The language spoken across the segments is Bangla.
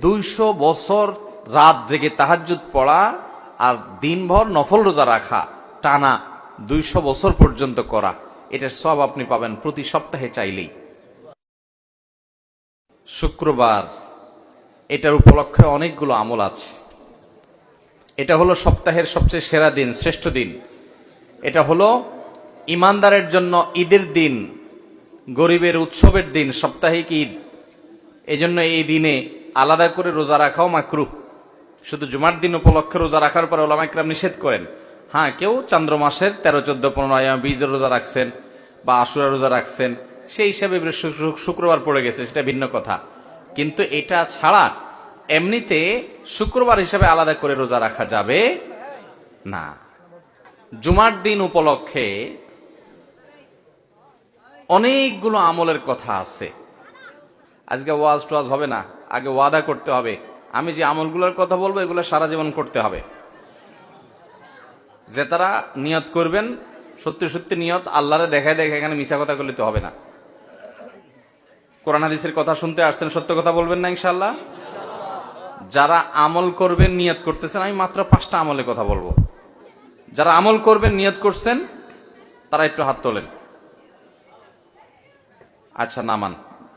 200 বছর রাত জেগে তাহাজ্জুদ পড়া আর দিনভর নফল রোজা রাখা টানা 200 বছর পর্যন্ত করা, এটার সব আপনি পাবেন প্রতি সপ্তাহে চাইলেই। শুক্রবার, এটার উপলক্ষে অনেকগুলো আমল আছে। এটা হলো সপ্তাহের সবচেয়ে সেরা দিন, শ্রেষ্ঠ দিন। এটা হলো ইমানদারের জন্য ঈদের দিন, গরিবের উৎসবের দিন, সাপ্তাহিক ঈদ। এজন্য এই দিনে আলাদা করে রোজা রাখাও মাকরুহ। শুধু জুমার দিন উপলক্ষে রোজা রাখার পর উলামা ইকরাম নিষেধ করেন। হ্যাঁ, কেউ চান্দ্র মাসের 13, 14, 15, 20 রোজা রাখছেন বা আশুরা রোজা রাখছেন, সেই হিসাবে শুক্রবার পড়ে গেছে, সেটা ভিন্ন কথা। কিন্তু এটা ছাড়া এমনিতে শুক্রবার হিসাবে আলাদা করে রোজা রাখা যাবে না। জুমার দিন উপলক্ষে অনেকগুলো আমলের কথা আছে। আজকে ওয়াজ টোয়াজ হবে না, আগে ওয়াদা করতে হবে। আমি যে আমলগুলোর কথা বলবো এগুলো সারা জীবন করতে হবে। যে তারা নিয়ত করবেন, সত্যি সত্যি নিয়ত, আল্লাহরে দেখায় দেখে, এখানে মিছা কথা করলে তো হবে না। কোরআন হাদিসের কথা শুনতে আসছেন, সত্য কথা বলবেন না ইনশাআল্লাহ। যারা আমল করবেন, নিয়ত করতেছেন, আমি মাত্র 5টা আমলের কথা বলবো। যারা আমল করবেন, নিয়ত করছেন, তারা একটু হাত তোলেন। আচ্ছা, নামান,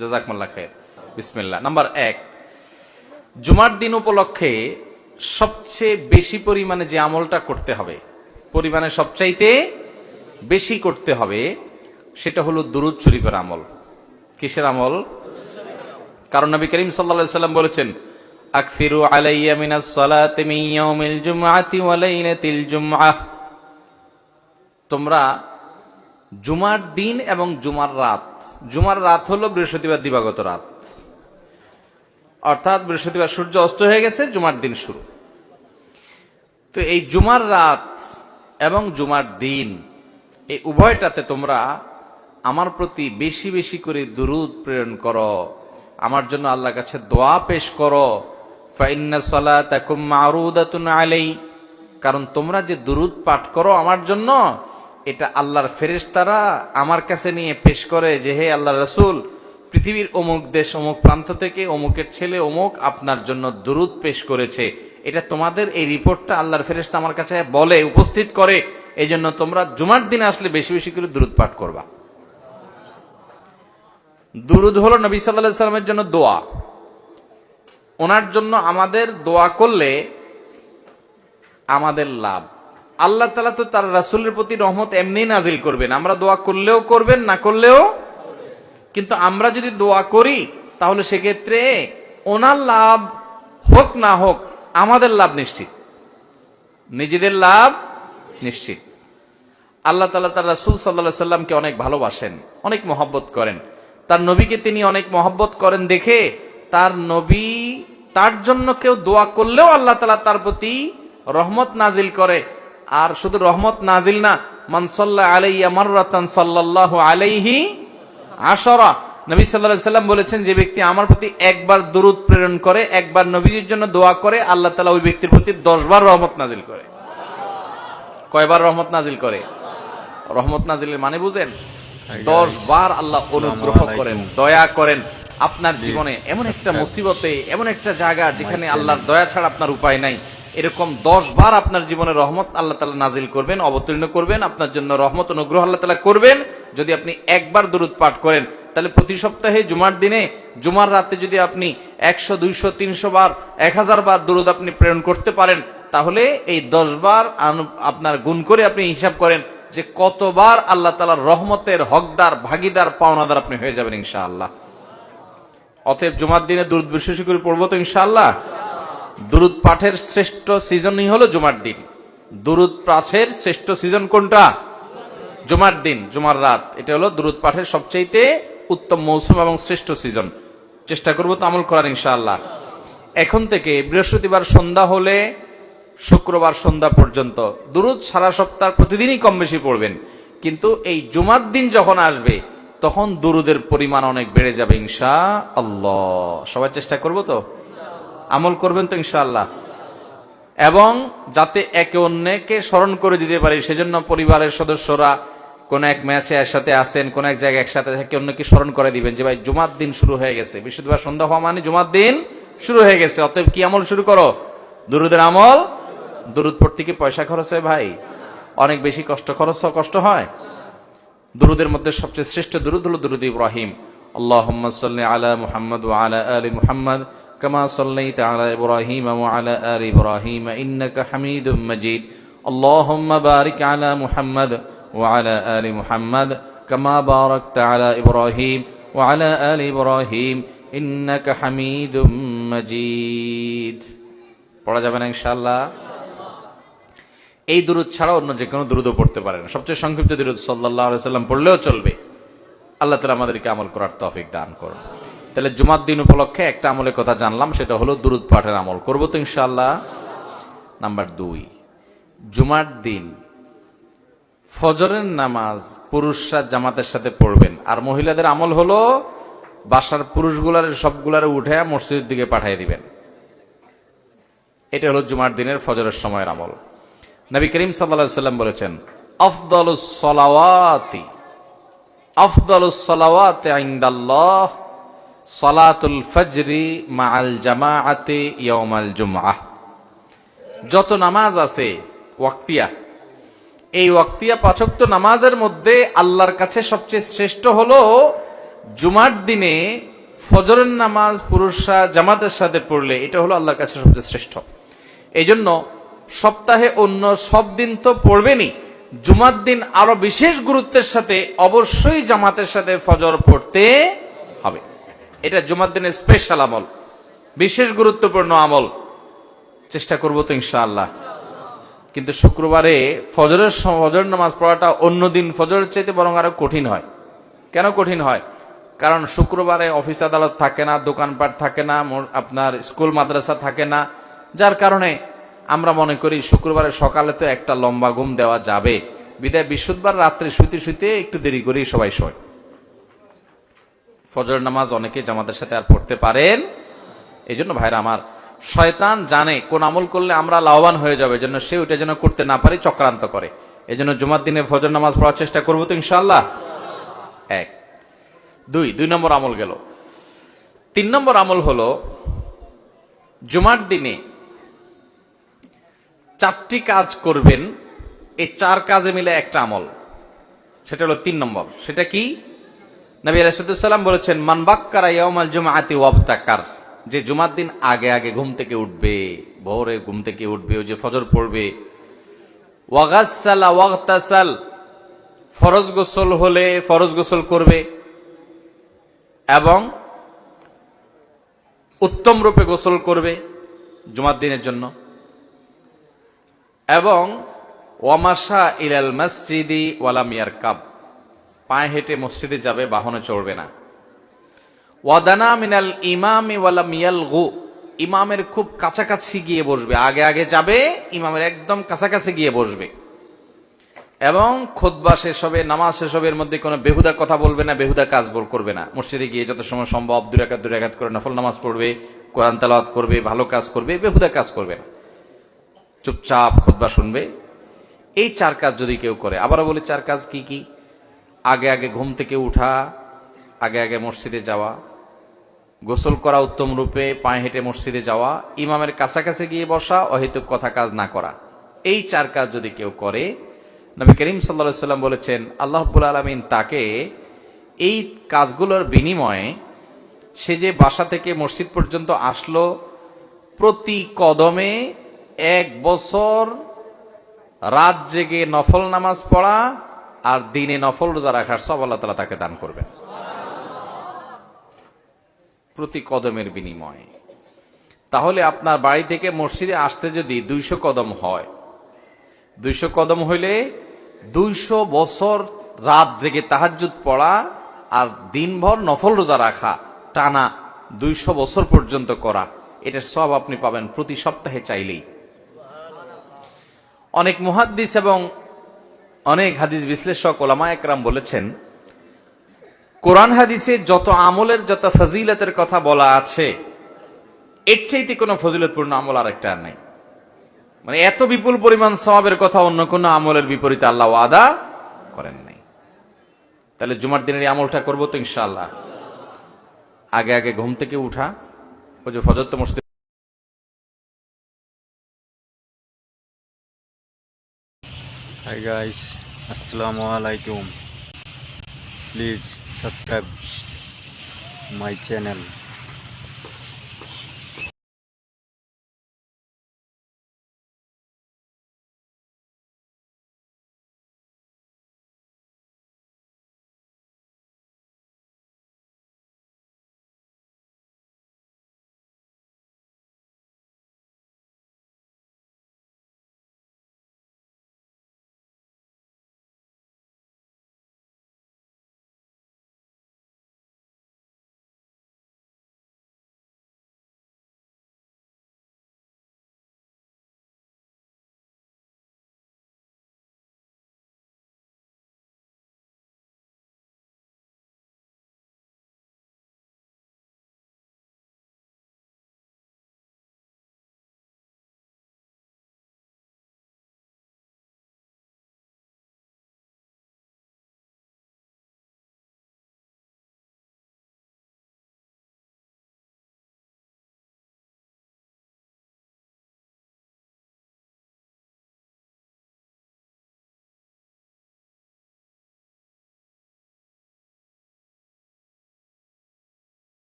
জাযাকুমুল্লাহ খাইর। বিসমিল্লাহ। নাম্বার 1, জুমার দিন উপলক্ষে সবচেয়ে বেশি পরিমাণে যে আমলটা করতে হবে, পরিমাণে সবচাইতে বেশি করতে হবে, সেটা হলো দুরূদ শরীফের আমল। কিসের আমল? কারণ নবী করিম সাল্লাল্লাহু আলাইহি ওয়াসাল্লাম বলেছেন, আকসিরু আলাইয়া মিনাস সালাতি মিন ইয়াউমিল জুমআতি ওয়া লাইলাতিল জুমআহ। তোমরা জুমার দিন এবং জুমার রাত, জুমার রাত হলো বৃহস্পতিবার দিবাগত রাত, অর্থাৎ বৃহস্পতিবার সূর্য অস্ত হয়ে গেছে, জুমার দিন শুরু। তো এই জুমার রাত এবং জুমার দিন, এই উভয়টাতে তোমরা আমার প্রতি বেশি বেশি করে দুরূদ প্রেরণ করো, আমার জন্য আল্লাহর কাছে দোয়া পেশ করো। ফাইন্না সালাতাকুম মারুদাতুন আলাই, কারণ তোমরা যে দুরূদ পাঠ করো আমার জন্য, এটা আল্লাহর ফেরেশতারা আমার কাছে নিয়ে পেশ করে যে, হে আল্লাহর রাসূল, পৃথিবীর অমুক দেশ, অমুক প্রান্ত থেকে অমুকের ছেলে অমুক আপনার জন্য দুরূদ পেশ করেছে। এটা তোমাদের এই রিপোর্টটা আল্লাহর ফেরেশতা আমার কাছে বলে, উপস্থিত করে। এই জন্য তোমরা জুমার দিন আসলে বেশি বেশি করে দুরূদ পাঠ করবা। দুরূদ হলো নবী সাল্লাল্লাহু আলাইহি ওয়াসাল্লামের জন্য দোয়া। ওনার জন্য আমাদের দোয়া করলে আমাদের লাভ। আল্লাহ তাআলা তো তার রাসূলের প্রতি রহমত এমনি নাজিল করবেন, আমরা দোয়া করলেও করবেন, না করলেও। কিন্তু আমরা যদি দোয়া করি তাহলে সেক্ষেত্রে ওনার লাভ হোক না হোক, আমাদের লাভ নিশ্চিত, নিজেদের লাভ নিশ্চিত। আল্লাহ তাআলা তার রাসূল সাল্লাল্লাহু আলাইহি ওয়াসাল্লামকে অনেক ভালোবাসেন, অনেক মহব্বত করেন। তার নবীকে তিনি অনেক মহব্বত করেন দেখে তার নবী, তার জন্য কেউ দোয়া করলেও আল্লাহ তাআলা তার প্রতি রহমত নাজিল করে। আর শুধু রহমত নাজিল না, মান সাল্লা আলাইয়া মাররাতান সাল্লাল্লাহু আলাইহি আশরা। নবী সাল্লাল্লাহু আলাইহি ওয়াসাল্লাম বলেছেন, যে ব্যক্তি আমার প্রতি একবার দুরূদ প্রেরণ করে, একবার নবীজির জন্য দোয়া করে, আল্লাহ তাআলা ওই ব্যক্তির প্রতি 10 বার রহমত নাজিল করে। কয়বার রহমত নাজিল করে? রহমত নাজিলের মানে বুঝেন? 10 বার আল্লাহ অনুগ্রহ করেন, দয়া করেন। আপনার জীবনে এমন একটা মুসিবতে, এমন একটা জায়গা যেখানে আল্লাহর দয়া ছাড়া আপনার উপায় নাই, এরকম 10 বার আপনার জীবনে রহমত আল্লাহ তাআলা নাজিল করবেন, অবতীর্ণ করবেন, আপনার জন্য রহমত অনুগ্রহ আল্লাহ তাআলা করবেন যদি আপনি একবার দুরূদ পাঠ করেন। তাহলে প্রতি সপ্তাহে জুমার দিনে, জুমার রাতে যদি আপনি 100, 200, 300 বার, 1000 বার দুরূদ আপনি প্রেরণ করতে পারেন, তাহলে এই 10 বার আপনার গুণ করে আপনি হিসাব করেন যে কতবার আল্লাহ তাআলার রহমতের হকদার, ভাগীদার, পাওনাদার আপনি হয়ে যাবেন ইনশাআল্লাহ। অতএব জুমার দিনে দুরূদ বেশি বেশি করে পড়বো তো ইনশাআল্লাহ। দুরূদ পাঠের শ্রেষ্ঠ সিজনই হলো জুমার দিন। দুরূদ পাঠের শ্রেষ্ঠ সিজন কোনটা? জুমার দিন, জুমার রাত। এটা হলো দুরূদ পাঠের সবচাইতে উত্তম মৌসুম এবং শ্রেষ্ঠ সিজন। চেষ্টা করবো তো আমল করার ইনশাআল্লাহ। এখন থেকে বৃহস্পতিবার সন্ধ্যা হলে শুক্রবার সন্ধ্যা পর্যন্ত দুরূদ সারা সপ্তাহ প্রতিদিনই কম বেশি পড়বেন। কিন্তু এই জুমার দিন যখন আসবে তখন দুরূদের পরিমাণ অনেক বেড়ে যাবে ইনশাআল্লাহ। সবাই চেষ্টা করবো তো, আমল করবেন তো ইনশাআল্লাহ। এবং যাতে একে অন্যকে স্মরণ করে দিতে পারি, সেজন্য পরিবারের সদস্যরা কোন এক ম্যাচে একসাথে আসেন, কোন এক জায়গায় একসাথে থেকে অন্যকে স্মরণ করে দিবেন যে ভাই জুমার দিন শুরু হয়ে গেছে। বৃহস্পতিবার সন্ধ্যা হওয়া মানে জুমার দিন শুরু হয়ে গেছে। অতএব কি আমল শুরু করো? দুরুদের আমল। দুরুদ পড়তে কি পয়সা খরচ হয় ভাই? অনেক বেশি কষ্ট হয়। দুরুদের মধ্যে সবচেয়ে শ্রেষ্ঠ দুরুদ হলো দুরুদ ইব্রাহিম। আল্লাহুম্মা সাল্লি আলা মুহাম্মাদ ওয়া আলা আলি মুহাম্মাদ কামা সাল্লাইতা আলা ইব্রাহিম ওয়া আলা আলি ইব্রাহিম ইন্নাকা হামিদুম মাজিদ। আল্লাহুম্মা বারিক আলা মুহাম্মাদ ওয়া আলা আলি মুহাম্মাদ কামা বারাকতা আলা ইব্রাহিম ওয়া আলা আলি ইব্রাহিম ইন্নাকা হামিদুম মাজিদ। পড়া যাবে না ইনশাআল্লাহ? এই দুরুদ ছাড়া অন্য যে কোনো দুরুদও পড়তে পারেন। সবচেয়ে সংক্ষিপ্ত দুরুদ সাল্লাল্লাহু আলাইহি সাল্লাম পড়লেও চলবে। আল্লাহ তাআলা আমাদেরকে আমল করার তৌফিক দান করুন। তাহলে জুমার দিন উপলক্ষে একটা আমলের কথা জানলাম, সেটা হলো দুরুদ পাঠের আমল। করব তো ইনশাআল্লাহ। নাম্বার 2, জুমার দিন ফজরের নামাজ পুরুষরা জামাতের সাথে পড়বেন। আর মহিলাদের আমল হলো বাসার পুরুষগুলার সবগুলারে উঠে মসজিদের দিকে পাঠিয়ে দিবেন। এটা হলো জুমার দিনের ফজরের সময়ের আমল। নবী করিম সাল্লাল্লাহু আলাইহি সাল্লাম বলেছেন, আফদালুস সালাওয়াতি ইনদাল্লাহ সালাতুল ফজরি মাআল জামাআতি ইয়াউমাল জুমআহ। যত নামাজ আছে ওয়াক্তিয়া, এই ওয়াক্তিয়া 5 ওয়াক্ত নামাজের মধ্যে আল্লাহর কাছে সবচেয়ে শ্রেষ্ঠ হলো জুমার দিনে ফজরের নামাজ পুরুষরা জামাতের সাথে পড়লে এটা হলো আল্লাহর কাছে সবচেয়ে শ্রেষ্ঠ। এই জন্য সপ্তাহে অন্য সব দিন তো পড়বেনই, জুমার দিন আরো বিশেষ গুরুত্বের সাথে অবশ্যই জামাতের সাথে ফজর পড়তে হবে। এটা জুমার দিনের স্পেশাল আমল, বিশেষ গুরুত্বপূর্ণ আমল। চেষ্টা করবো তো ইনশাআল্লাহ। কিন্তু শুক্রবারে ফজর নামাজ পড়াটা অন্য দিন ফজরের চাইতে বরং আরো কঠিন হয়। কেন কঠিন হয়? কারণ শুক্রবারে অফিস আদালত থাকে না, দোকানপাট থাকে না, আপনার স্কুল মাদ্রাসা থাকে না, যার কারণে আমরা মনে করি শুক্রবারে সকালে তো একটা লম্বা ঘুম দেওয়া যাবে, বিদায় বৃহস্পতিবার রাত্রে শুতে শুতে একটু দেরি করেই সবাই শোয়। ফজর নামাজ অনেকে জামাতের সাথে আর পড়তে পারেন। এই জন্য ভাইরা আমার, শয়তান জানে কোন আমল করলে আমরা লাভবান হয়ে যাবে, জন্য সে ওইটা যেন করতে না পারি চক্রান্ত করে। এই জন্য জুমার দিনে ফজর নামাজ পড়ার চেষ্টা করবো তো ইনশাআল্লাহ। 1, 2 নম্বর আমল গেল। 3 নম্বর আমল হলো জুমার দিনে 4টি কাজ করবেন। এই 4 কাজে মিলে একটা আমল, সেটা হলো 3 নম্বর। সেটা কি? নবী আলাইহিস সালাম বলেছেন, মান বাক্কারা ইয়াউমাল জুমআতি ওয়াবতাকার, যে জুমার দিন আগে আগে ঘুম থেকে উঠবে, ভোরে ঘুম থেকে উঠবে, ওই যে ফজর পড়বে, ওয়াগাসসালা ওয়াগতাসাল, ফরজ গোসল হলে ফরজ গোসল করবে এবং উত্তম রূপে গোসল করবে জুমার দিনের জন্য, এবং ওয়ামাশা ইলাল মসজিদি ওয়ালাম ইয়ারকাব, পায়ে হেঁটে মসজিদে যাবে, বাহনে চড়বে না। ওয়াদানা মিনাল ইমামি ওয়ালাম ইয়ালগু, ইমামের খুব কাছাকাছি গিয়ে বসবে, আগে আগে যাবে, ইমামের একদম কাছাকাছি গিয়ে বসবে, এবং খুতবা শেষ হবে, নামাজ শেষ হবে, এর মধ্যে কোনো বেহুদা কথা বলবে না, বেহুদা কাজ করবে না। মসজিদে গিয়ে যত সময় সম্ভব 2 রাকাত করে নফল নামাজ পড়বে, কোরআন তেলাওয়াত করবে, ভালো কাজ করবে, বেহুদা কাজ করবে না, চুপচাপ খুতবা শুনবে। এই 4 কাজ যদি কেউ করে, আবারও বলি 4 কাজ কি কি? আগে আগে ঘুম থেকে উঠা, আগে আগে মসজিদে যাওয়া, গোসল করা উত্তম রূপে, পায়ে হেঁটে মসজিদে যাওয়া, ইমামের কাছাকাছি গিয়ে বসা, অহেতুক কথা কাজ না করা। এই 4 কাজ যদি কেউ করে, নবী করিম সাল্লাল্লাহু আলাইহি সাল্লাম বলেছেন, আল্লাহ রাব্বুল আলামিন তাকে এই কাজগুলোর বিনিময়ে, সে যে বাসা থেকে মসজিদ পর্যন্ত আসলো, প্রতি কদমে 1 বছর রাত জেগে নফল নামাজ পড়া আর দিনে নফল রোজা রাখার সব আল্লাহ তাআলা তাকে দান করবেন, প্রতি কদমের বিনিময়ে। তাহলে আপনার বাড়ি থেকে মসজিদে আসতে যদি 200 কদম হয়, 200 কদম হইলে 200 বছর রাত জেগে তাহাজ্জুদ পড়া আর দিনভর নফল রোজা রাখা, টানা 200 বছর পর্যন্ত করা, এটার সব আপনি পাবেন প্রতি সপ্তাহে চাইলেই। অনেক মুহাদ্দিস এবং অনেক হাদিস বিশ্লেষক ওলামায়ে কেরাম বলেছেন, কোরআন হাদিসে যত আমলের যত ফজিলতের কথা বলা আছে, এর চাইতে কোনো ফজিলতপূর্ণ আমল আর একটা নাই। মানে এত বিপুল পরিমাণ সওয়াবের কথা অন্য কোনো আমলের বিপরীতে আল্লাহ ওয়াদা করেন নাই। তাহলে জুমার দিনের এই আমলটা করবো তো ইনশাআল্লাহ। আগে আগে ঘুম থেকে উঠা, ওই যে ফজর তো মসজিদে। Hi guys, Assalamu alaikum. Please subscribe my channel.